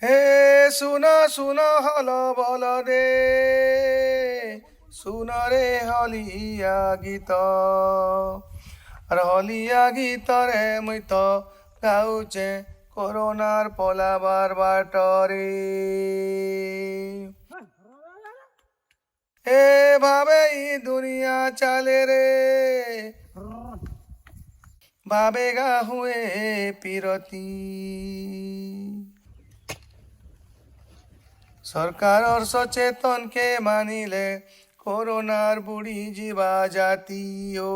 হে শুন শুন হল বল দে শুন রে হলিয়া গীত আর হলিয়া গীতরে মুই তো গাউছে করোনার পলাবার বাটরে এ ভাবে ই দুনিয়া চালে রে ভাবে গা হুয়ে পিরতি সরকারর সচেতনকে মানিলে করোনার বুড়ি জীবা জাতীয়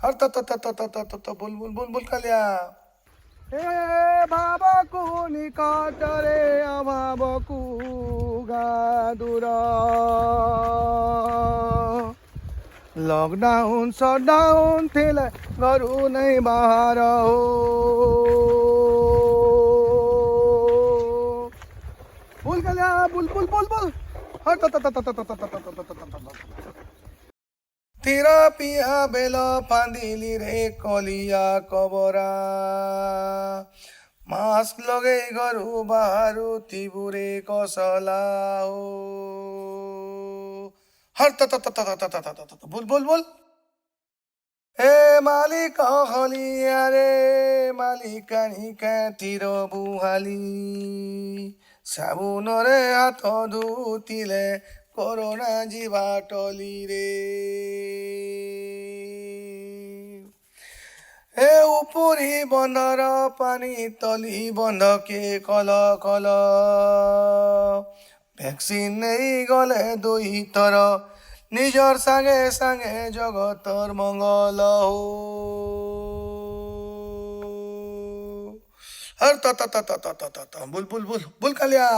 হর তো বুল বুল বুল বুল কালিয়া হে বাবাকু নিকটরে অভাবকু গাদুর লকডাউন শটডাউন થેલે ઘરું નહીં બહાર હો બોલ કલ્યા બોલ બોલ બોલ બોલ તીરા પિયા બેલ ফাঁদিলি রে কলিয়া কবরা মাস্ক লগে ঘরু বাহারু তিবুরে কসলা ও হর बोल बोल बोल হে মালিক হলিয়া রে মালিকানি কাঠির বুহালি সাবুনরে হাত ধুতিলে করোনা জীবা টলি রে হে উপরি বন্ধর পানি তলি বন্ধকে কল কল ভ্যাকসিন নেই গলে দুই তর নিজর সাঙ্গে সাঙ্গে জগতর মঙ্গল হো হর বুল বুল বুল বুল কালিয়া